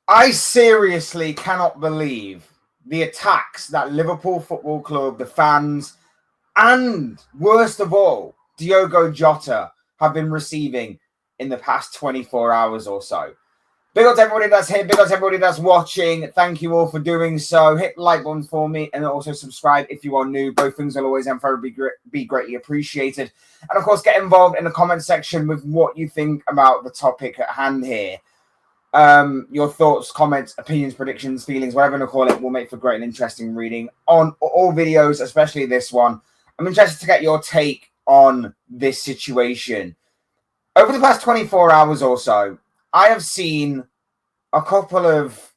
I seriously cannot believe the attacks that Liverpool Football Club, the fans, and worst of all, Diogo Jota have been receiving in the past 24 hours or so. Big up to everybody that's here, big up to everybody that's watching. Thank you all for doing so. Hit the like button for me and also subscribe if you are new. Both things will always and forever be greatly appreciated. And of course, get involved in the comment section with what you think about the topic at hand here. Your thoughts, comments, opinions, predictions, feelings, whatever you want to call it, will make for great and interesting reading on all videos, especially this one. I'm interested to get your take on this situation. Over the past 24 hours or so, I have seen a couple of,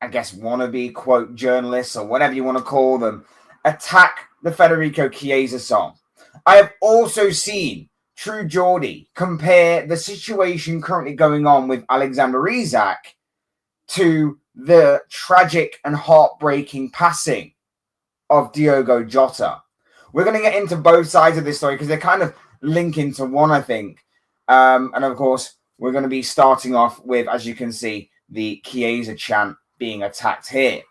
I guess, wannabe quote journalists or whatever you want to call them, attack the Federico Chiesa song. I have also seen True Geordie compare the situation currently going on with Alexander Isak to the tragic and heartbreaking passing of Diogo Jota. We're going to get into both sides of this story because they kind of link into one, I think. And of course, we're going to be starting off with, as you can see, the Chiesa chant being attacked here.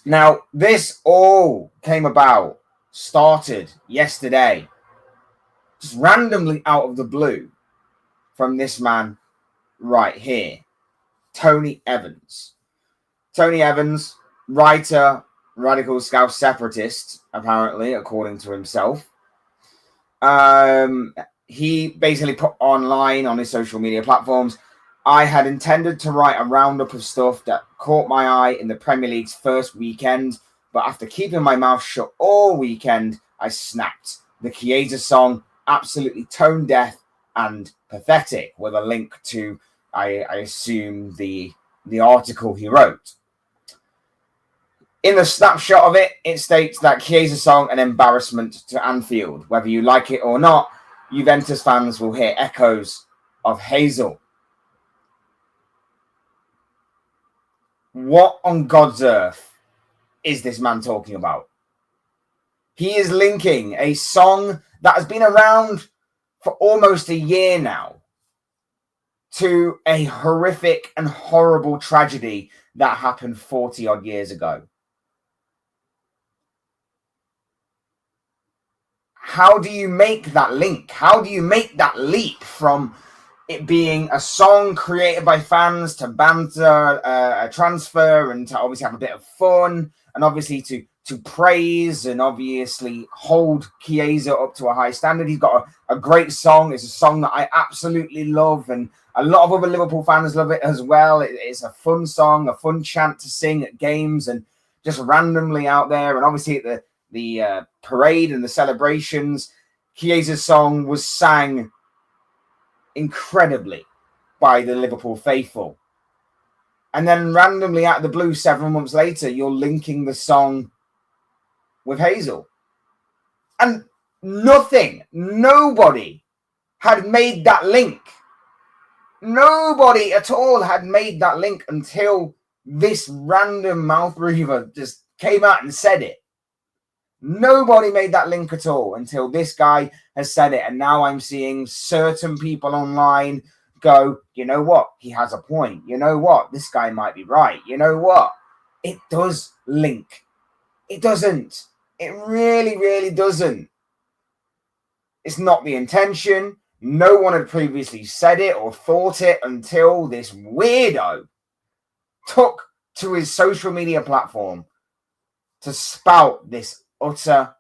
Now, this all started yesterday, just randomly out of the blue from this man right here, Tony Evans. Tony Evans, writer, radical Scouse separatist, apparently, according to himself. He basically put online on his social media platforms, I had intended to write a roundup of stuff that caught my eye in the Premier League's first weekend, but after keeping my mouth shut all weekend, I snapped. The Chiesa song, absolutely tone deaf and pathetic, with a link to, I assume, the article he wrote. In the snapshot of it, it states that Chiesa song an embarrassment to Anfield. Whether you like it or not, Juventus fans will hear echoes of Hazel. What on God's earth is this man talking about? He is linking a song that has been around for almost a year now to a horrific and horrible tragedy that happened 40 odd years ago. How do you make that link? How do you make that leap from it being a song created by fans to banter, a transfer, and to obviously have a bit of fun, and obviously to praise and obviously hold Chiesa up to a high standard? He's got a great song. It's a song that I absolutely love, and a lot of other Liverpool fans love it as well. It's a fun song, a fun chant to sing at games and just randomly out there. And obviously at the parade and the celebrations, Chiesa's song was sang incredibly by the Liverpool faithful. And then randomly out of the blue, 7 months later, you're linking the song with Hazel. And nobody had made that link. Nobody at all had made that link until this random mouth breather just came out and said it. Nobody made that link at all until this guy has said it. And now I'm seeing certain people online go, you know what? He has a point. You know what? This guy might be right. You know what? It does link. It doesn't. It really, really doesn't. It's not the intention. No one had previously said it or thought it until this weirdo took to his social media platform to spout this utter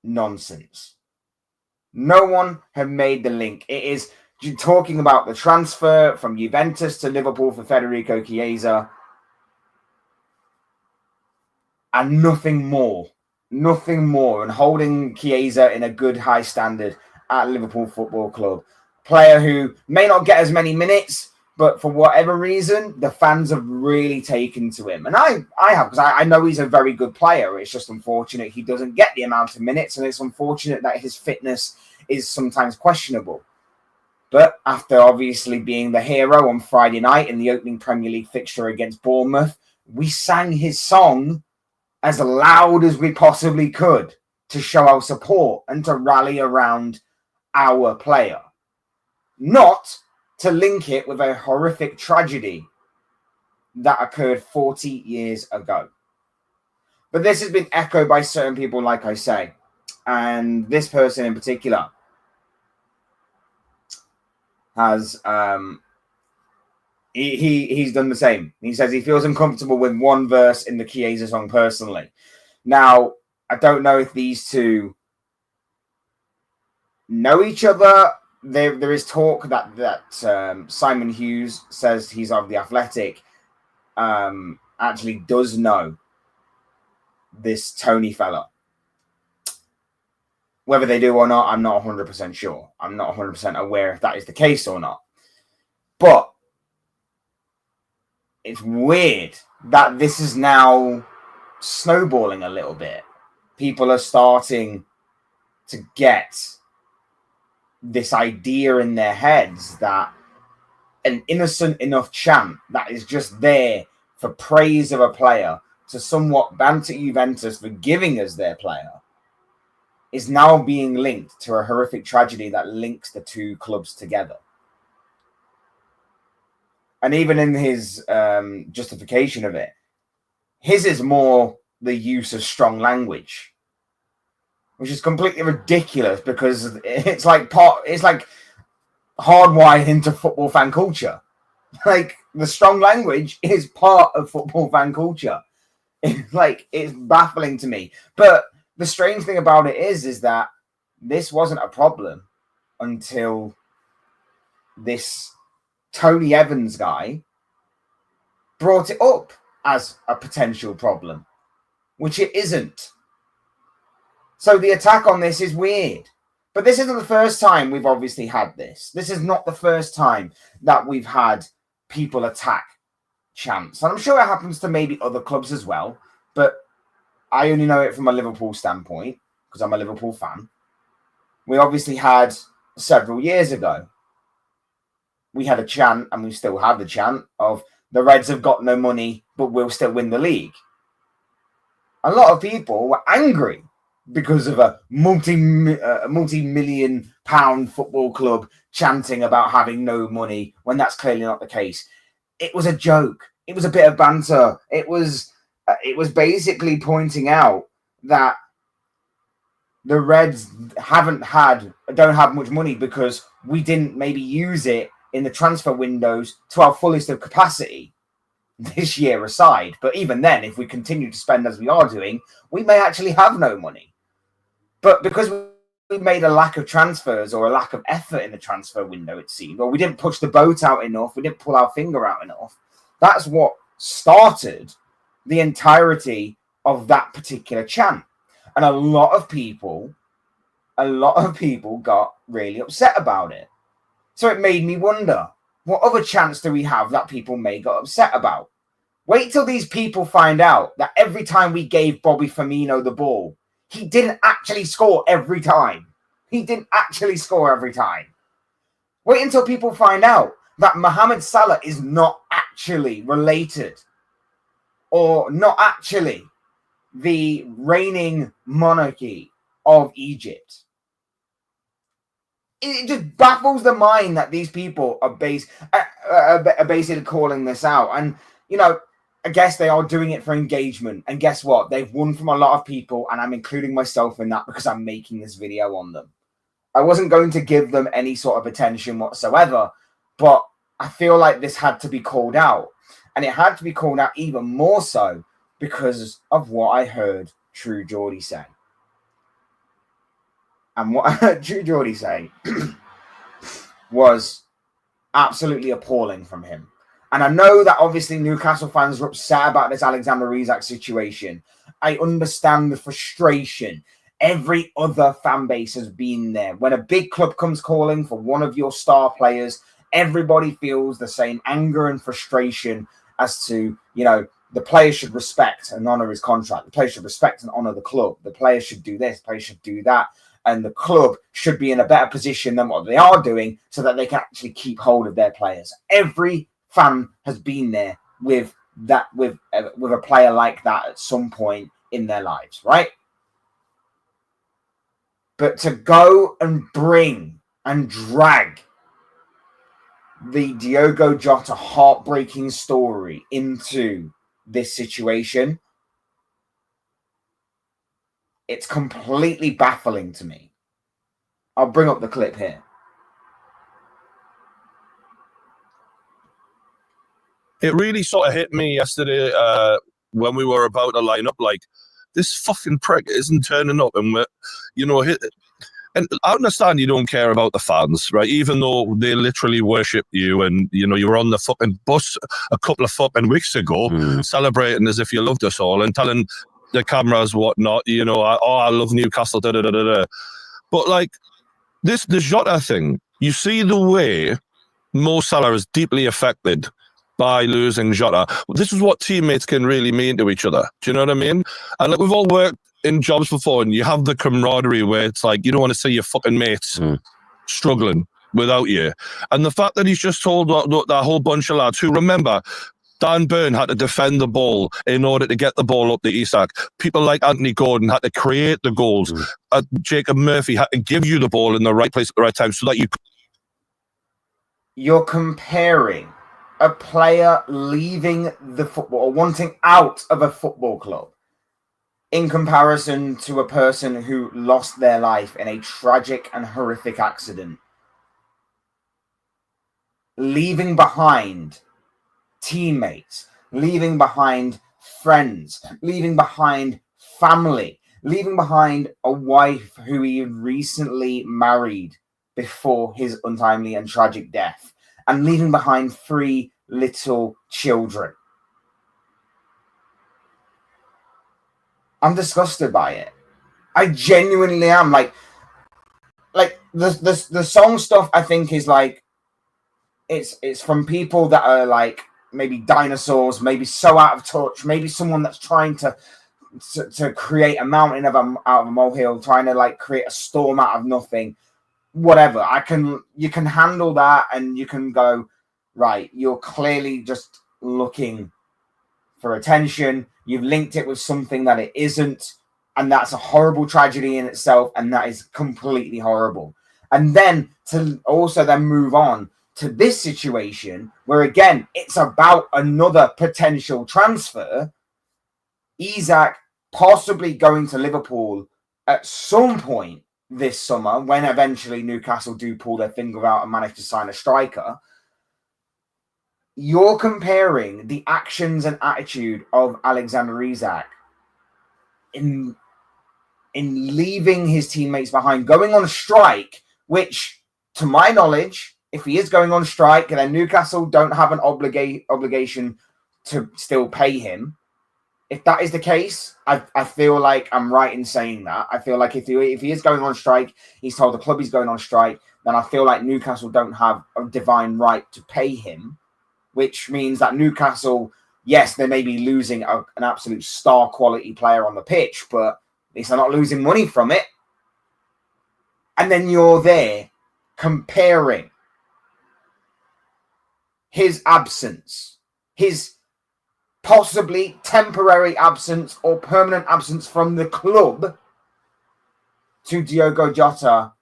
nonsense. No one had made the link. It is talking about the transfer from Juventus to Liverpool for Federico Chiesa and nothing more, and holding Chiesa in a good high standard at Liverpool Football Club. Player who may not get as many minutes, but for whatever reason, the fans have really taken to him. And I have, because I know he's a very good player. It's just unfortunate he doesn't get the amount of minutes, and it's unfortunate that his fitness is sometimes questionable. But after obviously being the hero on Friday night in the opening Premier League fixture against Bournemouth, we sang his song as loud as we possibly could to show our support and to rally around our player. Not to link it with a horrific tragedy that occurred 40 years ago. But this has been echoed by certain people, like I say, and this person in particular has he's done the same. He says he feels uncomfortable with one verse in the Chiesa song personally. Now, I don't know if these two know each other. There is talk that Simon Hughes says he's of the Athletic actually does know this Tony fella. Whether they do or not, I'm not 100% sure. I'm not 100% aware if that is the case or not. But it's weird that this is now snowballing a little bit. People are starting to get this idea in their heads that an innocent enough chant that is just there for praise of a player to somewhat banter Juventus for giving us their player is now being linked to a horrific tragedy that links the two clubs together. And even in his justification of it, his is more the use of strong language, which is completely ridiculous because it's like hardwired into football fan culture. Like, the strong language is part of football fan culture. It's baffling to me. But the strange thing about it is that this wasn't a problem until this Tony Evans guy brought it up as a potential problem, which it isn't. So the attack on this is weird. But this isn't the first time we've obviously had this. This is not the first time that we've had people attack chants. And I'm sure it happens to maybe other clubs as well. But I only know it from a Liverpool standpoint because I'm a Liverpool fan. We obviously had several years ago, we had a chant, and we still have the chant of the Reds have got no money, but we'll still win the league. A lot of people were angry because of a multi-million pound football club chanting about having no money when that's clearly not the case. It was a joke. It was a bit of banter. It was basically pointing out that the Reds don't have much money because we didn't maybe use it in the transfer windows to our fullest of capacity this year aside. But even then, if we continue to spend as we are doing, we may actually have no money. But because we made a lack of transfers or a lack of effort in the transfer window, it seemed, or we didn't push the boat out enough, we didn't pull our finger out enough, that's what started the entirety of that particular chant. And a lot of people got really upset about it. So it made me wonder, what other chants do we have that people may get upset about? Wait till these people find out that every time we gave Bobby Firmino the ball, he didn't actually score every time. Wait until people find out that Mohamed Salah is not actually related or not actually the reigning monarchy of Egypt. It just baffles the mind that these people are basically calling this out. And, I guess they are doing it for engagement. And guess what? They've won from a lot of people, and I'm including myself in that because I'm making this video on them. I wasn't going to give them any sort of attention whatsoever, but I feel like this had to be called out. And it had to be called out even more so because of what I heard True Geordie say. And what I heard True Geordie say was absolutely appalling from him. And I know that obviously Newcastle fans are upset about this Alexander Isak situation. I understand the frustration. Every other fan base has been there. When a big club comes calling for one of your star players, everybody feels the same anger and frustration as to, the player should respect and honor his contract. The player should respect and honor the club. The player should do this. The player should do that. And the club should be in a better position than what they are doing so that they can actually keep hold of their players. Every fan has been there with a player like that at some point in their lives, right? But to go and bring and drag the Diogo Jota heartbreaking story into this situation, it's completely baffling to me. I'll bring up the clip here. It really sort of hit me yesterday when we were about to line up, like, this fucking prick isn't turning up, and and I understand you don't care about the fans, right? Even though they literally worship you, and you were on the fucking bus a couple of fucking weeks ago, celebrating as if you loved us all and telling the cameras whatnot, I love Newcastle, da da da da. But like the Jota thing, you see the way Mo Salah is deeply affected by losing Jota. This is what teammates can really mean to each other. Do you know what I mean? And like, we've all worked in jobs before, and you have the camaraderie where it's like you don't want to see your fucking mates struggling without you. And the fact that he's just told that whole bunch of lads who, remember, Dan Burn had to defend the ball in order to get the ball up to Isak. People like Anthony Gordon had to create the goals. Jacob Murphy had to give you the ball in the right place at the right time so that you... You're comparing a player leaving the football or wanting out of a football club in comparison to a person who lost their life in a tragic and horrific accident, leaving behind teammates, leaving behind friends, leaving behind family, leaving behind a wife who he recently married before his untimely and tragic death, and leaving behind 3 little children. I'm disgusted by it. I genuinely am. Like the song stuff, I think, is like it's from people that are like maybe dinosaurs, maybe so out of touch, maybe someone that's trying to create a mountain out of a molehill, trying to like create a storm out of nothing. Whatever. You can handle that, and you can go, right, you're clearly just looking for attention. You've linked it with something that it isn't, and that's a horrible tragedy in itself, and that is completely horrible. And then to also then move on to this situation where, again, it's about another potential transfer. Isak possibly going to Liverpool at some point this summer, when eventually Newcastle do pull their finger out and manage to sign a striker. You're comparing the actions and attitude of Alexander Isak in leaving his teammates behind, going on strike, which, to my knowledge, if he is going on strike, then Newcastle don't have an obligation to still pay him. If that is the case, I feel like I'm right in saying that. I feel like if he is going on strike, he's told the club he's going on strike, then I feel like Newcastle don't have a divine right to pay him, which means that Newcastle, yes, they may be losing an absolute star quality player on the pitch, but at least they're not losing money from it. And then you're there comparing his absence, his possibly temporary absence or permanent absence from the club, to Diogo Jota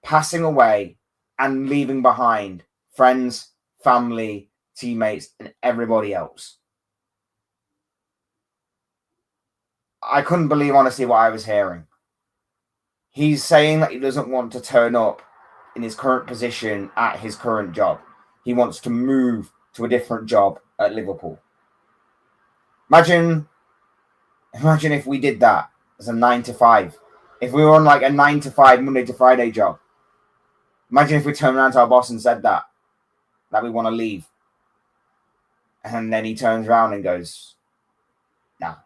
passing away and leaving behind friends, family, teammates, and everybody else. I couldn't believe, honestly, what I was hearing. He's saying that he doesn't want to turn up in his current position at his current job. He wants to move to a different job at Liverpool. Imagine if we did that as a 9 to 5. If we were on like a 9 to 5 Monday to Friday job. Imagine if we turned around to our boss and said that we want to leave. And then he turns around and goes, nah,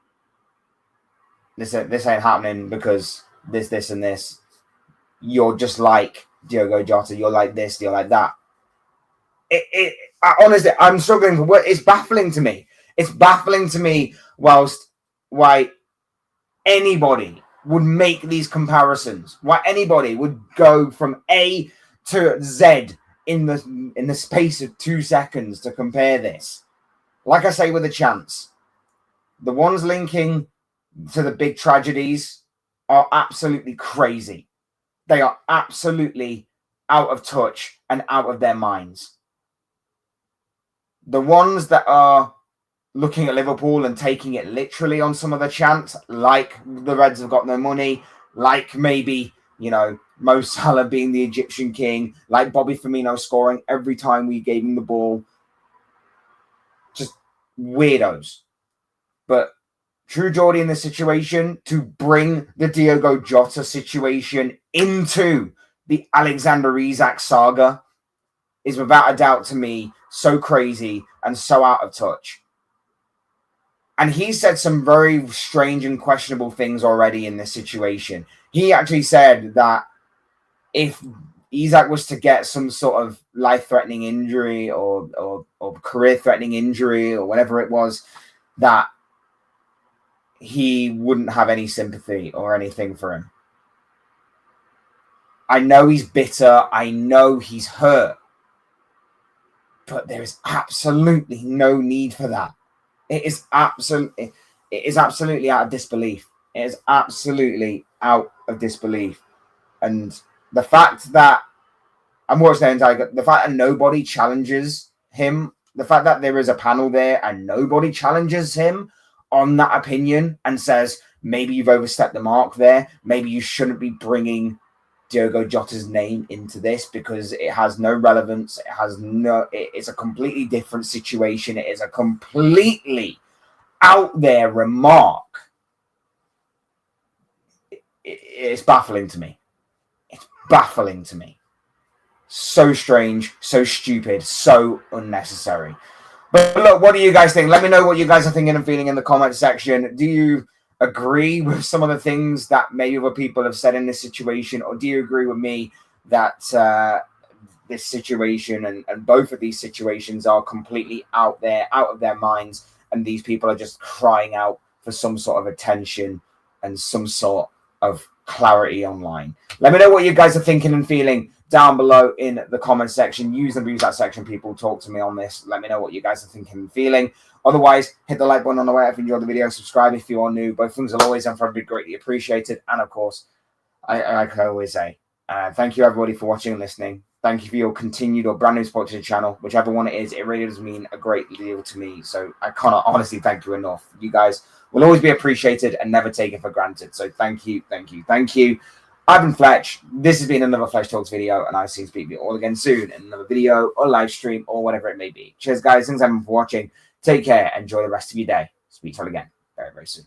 this ain't happening because this, and this. You're just like Diogo Jota. You're like this. You're like that. Honestly, I'm struggling for words. It's baffling to me. It's baffling to me why anybody would make these comparisons. Why anybody would go from A to Z in the space of 2 seconds to compare this. Like I say with the chants, the ones linking to the big tragedies are absolutely crazy. They are absolutely out of touch and out of their minds. the ones that are looking at Liverpool and taking it literally on some of the chants, like the Reds have got no money, like maybe, you know, Mo Salah being the Egyptian king, like Bobby Firmino scoring every time we gave him the ball. Just weirdos. But true Geordie in this situation, to bring the Diogo Jota situation into the Alexander Isak saga, is without a doubt to me so crazy and so out of touch. And he said some very strange and questionable things already in this situation. He actually said that if Isak was to get some sort of life-threatening injury or career-threatening injury or whatever it was, that he wouldn't have any sympathy or anything for him. I know he's bitter. I know he's hurt. But there is absolutely no need for that. It is absolutely out of disbelief. It is absolutely out of disbelief. And the fact that the fact that nobody challenges him, the fact that there is a panel there and nobody challenges him on that opinion and says, maybe you've overstepped the mark there. Maybe you shouldn't be bringing Diogo Jota's name into this because it has no relevance. It's a completely different situation. It is a completely out there remark. It's baffling to me. It's baffling to me. So strange, so stupid, so unnecessary. But look, what do you guys think? Let me know what you guys are thinking and feeling in the comment section. Do you agree with some of the things that maybe other people have said in this situation, or do you agree with me that this situation and both of these situations are completely out there, out of their minds, and these people are just crying out for some sort of attention and some sort of clarity online? Let me know what you guys are thinking and feeling down below in the comment section. Use and abuse that section, people. Talk to me on this. Let me know what you guys are thinking and feeling. Otherwise, hit the like button on the way if you enjoyed the video. Subscribe if you are new. Both things will always and forever be greatly appreciated. And of course, I can always say, thank you everybody for watching and listening. Thank you for your continued or brand new support to the channel, whichever one it is. It really does mean a great deal to me. So I cannot honestly thank you enough. You guys will always be appreciated and never taken for granted. So thank you, thank you, thank you. I've been Fletch. This has been another Fletch Talks video, and I'll see you all again soon in another video or live stream or whatever it may be. Cheers, guys. Thanks everyone for watching. Take care. Enjoy the rest of your day. Speak to you all again very, very soon.